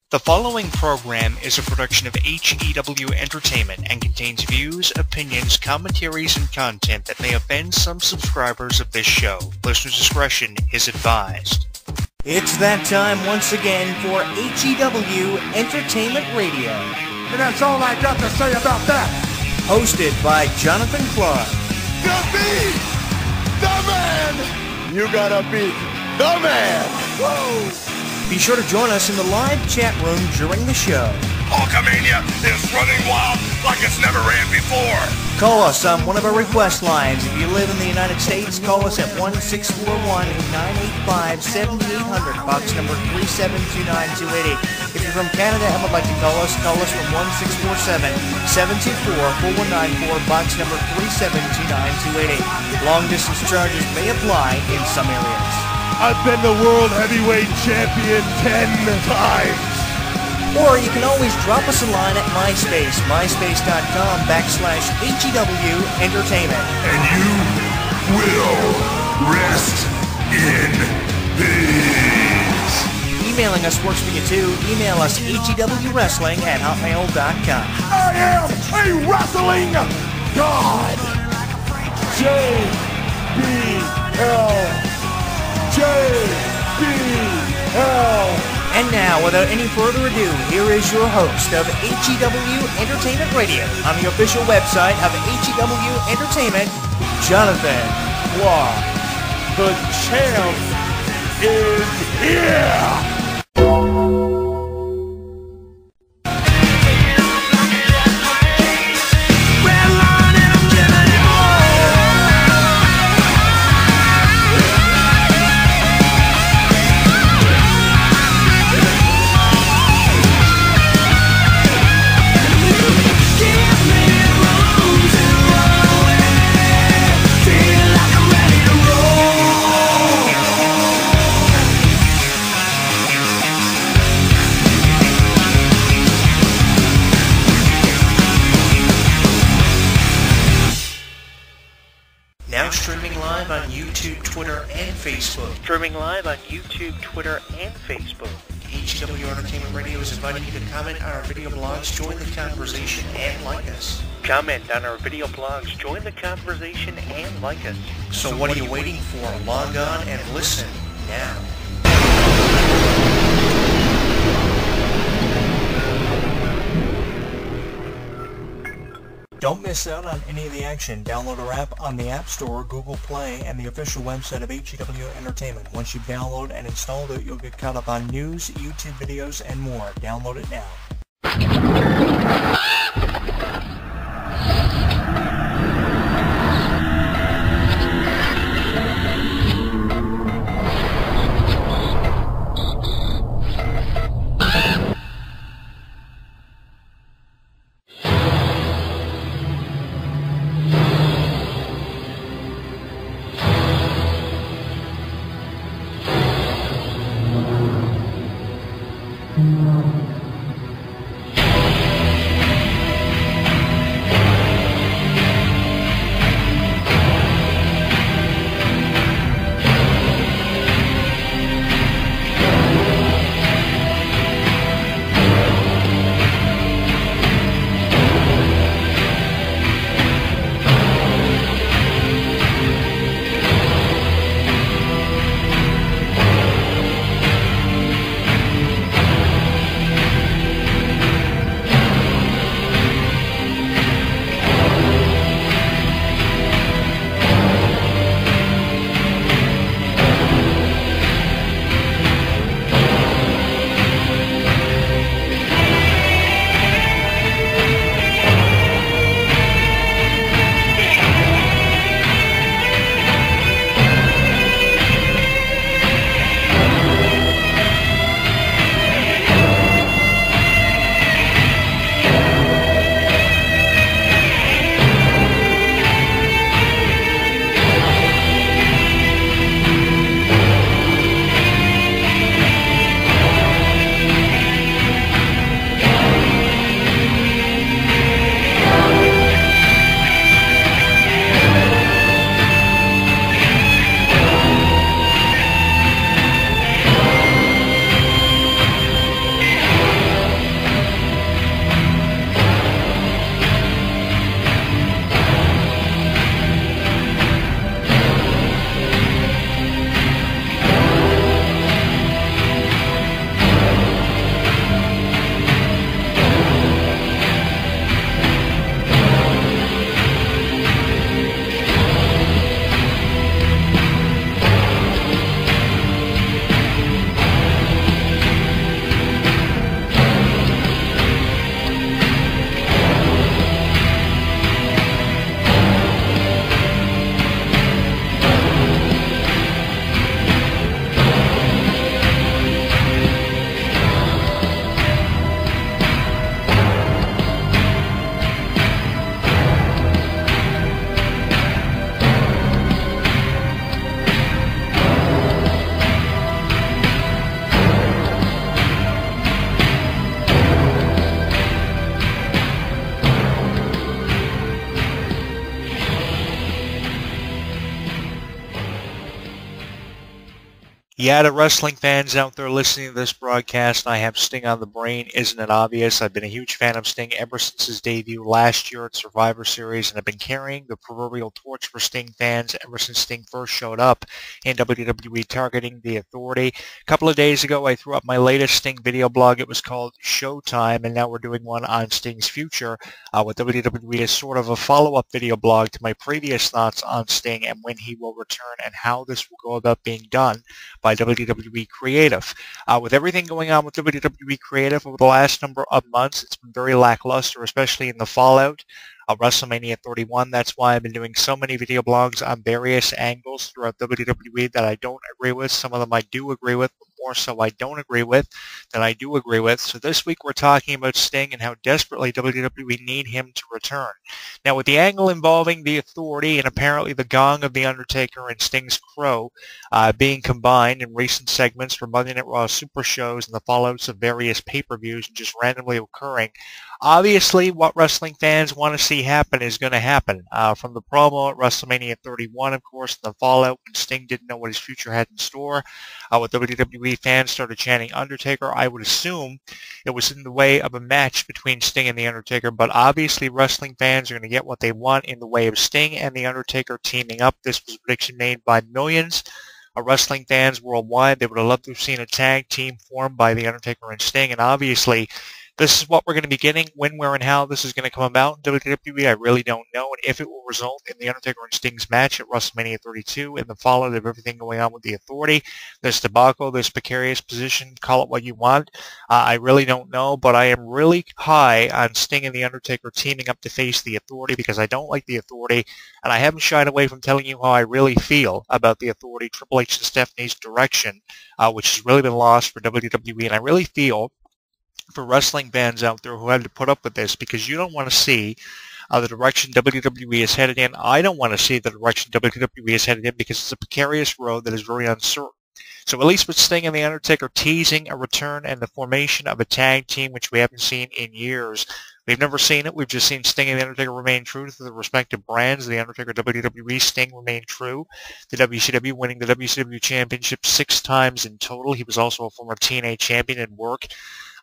The following program is a production of HEW Entertainment and contains views, opinions, commentaries, and content that may offend some subscribers of this show. Listener's discretion is advised. It's that time once again for HEW Entertainment Radio. And that's all I got to say about that. Hosted by Jonathan Clarke. To be the man! You gotta be the man! Woo! Be sure to join us in the live chat room during the show. Hulkamania is running wild like it's never ran before. Call us on one of our request lines. If you live in the United States, call us at 1-641-985-7800, box number 3729288. If you're from Canada and would like to call us from 1-647-724-4194, box number 3729288. Long distance charges may apply in some areas. I've been the World Heavyweight Champion 10 times. Or you can always drop us a line at MySpace, myspace.com/HEW Entertainment. And you will rest in peace. Emailing us works for you too. Email us hewwrestling@hotmail.com. I am a wrestling god. JBL. JBL. And now, without any further ado, here is your host of HEW Entertainment Radio on the official website of HEW Entertainment, Jonathan Clarke. The champ is here. Streaming live on YouTube, Twitter, and Facebook. HEW Entertainment Radio is inviting you to comment on our video blogs, join the conversation, and like us. Comment on our video blogs, join the conversation, and like us. So what are you waiting for? Log on and listen now. Don't miss out on any of the action. Download our app on the App Store, Google Play, and the official website of HEW Entertainment. Once you've downloaded and installed it, you'll get caught up on news, YouTube videos, and more. Download it now. Yeah, to wrestling fans out there listening to this broadcast, I have Sting on the brain. Isn't it obvious? I've been a huge fan of Sting ever since his debut last year at Survivor Series, and I've been carrying the proverbial torch for Sting fans ever since Sting first showed up in WWE targeting the Authority. A couple of days ago, I threw up my latest Sting video blog. It was called Showtime, and now we're doing one on Sting's future with WWE as sort of a follow-up video blog to my previous thoughts on Sting and when he will return and how this will go about being done by WWE Creative. With everything going on with WWE Creative over the last number of months, it's been very lackluster, especially in the fallout of WrestleMania 31. That's why I've been doing so many video blogs on various angles throughout WWE that I don't agree with. Some of them I do agree with, but more so I don't agree with than I do agree with. So this week we're talking about Sting and how desperately WWE need him to return. Now with the angle involving the Authority and apparently the Gong of The Undertaker and Sting's Crow being combined in recent segments for Monday Night Raw Super Shows and the fallouts of various pay-per-views and just randomly occurring, obviously what wrestling fans want to see happen is going to happen. From the promo at WrestleMania 31, of course, the fallout when Sting didn't know what his future had in store, with WWE fans started chanting Undertaker, I would assume it was in the way of a match between Sting and The Undertaker, but obviously wrestling fans are going to get what they want in the way of Sting and The Undertaker teaming up. This was a prediction made by millions of wrestling fans worldwide. They would have loved to have seen a tag team formed by The Undertaker and Sting, and obviously this is what we're going to be getting. When, where, and how this is going to come about in WWE, I really don't know. And if it will result in The Undertaker and Sting's match at WrestleMania 32 and the fallout of everything going on with the Authority, this debacle, this precarious position, call it what you want, I really don't know. But I am really high on Sting and The Undertaker teaming up to face the Authority because I don't like the Authority. And I haven't shied away from telling you how I really feel about the Authority, Triple H and Stephanie's direction, which has really been lost for WWE. And I really feel for wrestling fans out there who had to put up with this because you don't want to see the direction WWE is headed in. I don't want to see the direction WWE is headed in because it's a precarious road that is very uncertain. So at least with Sting and The Undertaker teasing a return and the formation of a tag team, which we haven't seen in years. We've never seen it. We've just seen Sting and The Undertaker remain true to the respective brands. The Undertaker WWE, Sting remained true. The WCW winning the WCW Championship 6 times in total. He was also a former TNA champion and worked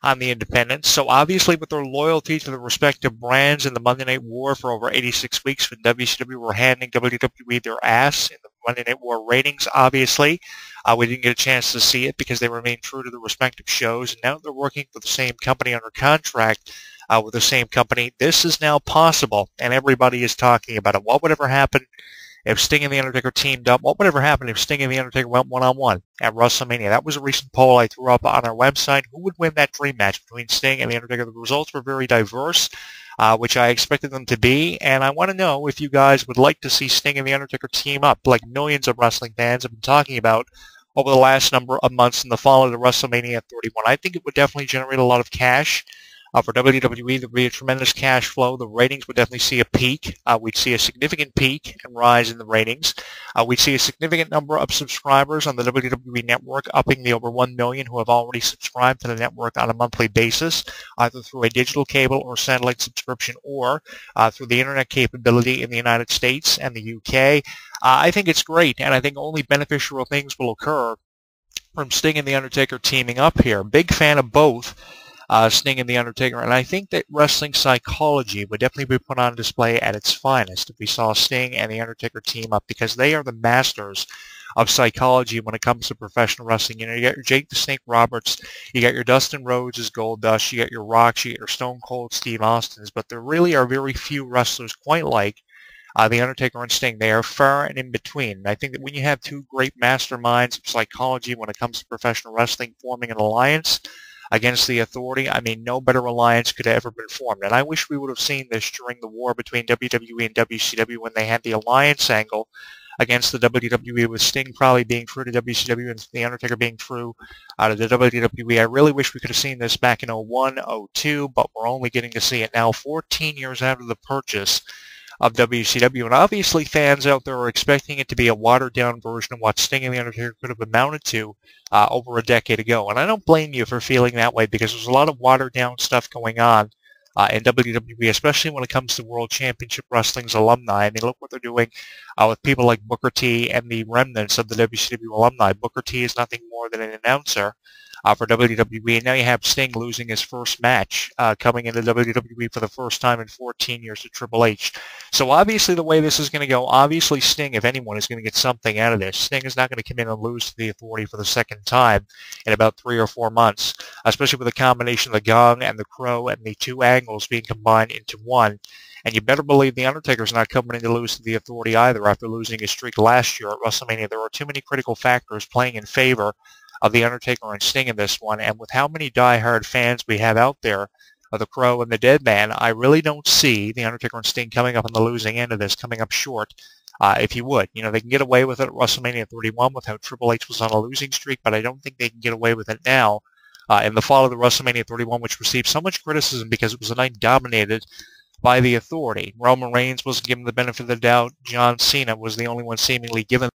on the independents. So obviously with their loyalty to the respective brands in the Monday Night War for over 86 weeks when WCW were handing WWE their ass in the Monday Night War ratings, obviously. We didn't get a chance to see it because they remained true to the respective shows. And now they're working for the same company under contract with the same company. This is now possible, and everybody is talking about it. What would ever happen if Sting and The Undertaker teamed up? What would ever happen if Sting and The Undertaker went one-on-one at WrestleMania? That was a recent poll I threw up on our website. Who would win that dream match between Sting and The Undertaker? The results were very diverse, which I expected them to be, and I want to know if you guys would like to see Sting and The Undertaker team up like millions of wrestling fans have been talking about over the last number of months in the fall of the WrestleMania 31. I think it would definitely generate a lot of cash. For WWE, there would be a tremendous cash flow. The ratings would definitely see a peak. We'd see a significant peak and rise in the ratings. We'd see a significant number of subscribers on the WWE Network, upping the over 1 million who have already subscribed to the network on a monthly basis, either through a digital cable or satellite subscription or through the internet capability in the United States and the UK. I think it's great, and I think only beneficial things will occur from Sting and The Undertaker teaming up here. Big fan of both. Sting and The Undertaker, and I think that wrestling psychology would definitely be put on display at its finest if we saw Sting and The Undertaker team up, because they are the masters of psychology when it comes to professional wrestling. You know, you got your Jake the Snake Roberts, you got your Dustin Rhodes as Goldust, you got your Rocks, you got your Stone Cold Steve Austins, but there really are very few wrestlers quite like The Undertaker and Sting. They are far and in between. And I think that when you have two great masterminds of psychology when it comes to professional wrestling forming an alliance against the Authority, I mean, no better alliance could have ever been formed. And I wish we would have seen this during the war between WWE and WCW when they had the alliance angle against the WWE, with Sting probably being true to WCW and The Undertaker being true to the WWE. I really wish we could have seen this back in 01, 02, but we're only getting to see it now 14 years after the purchase of WCW. And obviously fans out there are expecting it to be a watered-down version of what Sting and The Undertaker could have amounted to over a decade ago. And I don't blame you for feeling that way, because there's a lot of watered-down stuff going on in WWE, especially when it comes to World Championship Wrestling's alumni. I mean, look what they're doing with people like Booker T and the remnants of the WCW alumni. Booker T is nothing more than an announcer for WWE. And now you have Sting losing his first match, coming into WWE for the first time in 14 years to Triple H. So obviously the way this is going to go, obviously Sting, if anyone, is going to get something out of this. Sting is not going to come in and lose to the Authority for the second time in about 3 or 4 months, especially with a combination of the Gong and the Crow and the two angles being combined into one. And you better believe The Undertaker's not coming in to lose to the Authority either after losing his streak last year at WrestleMania. There are too many critical factors playing in favor of The Undertaker and Sting in this one. And with how many diehard fans we have out there of the Crow and the Dead Man, I really don't see The Undertaker and Sting coming up on the losing end of this, coming up short. If you would. You know, they can get away with it at WrestleMania 31 with how Triple H was on a losing streak, but I don't think they can get away with it now in the fall of the WrestleMania 31, which received so much criticism because it was a night dominated by the Authority. Roman Reigns wasn't given the benefit of the doubt. John Cena was the only one seemingly given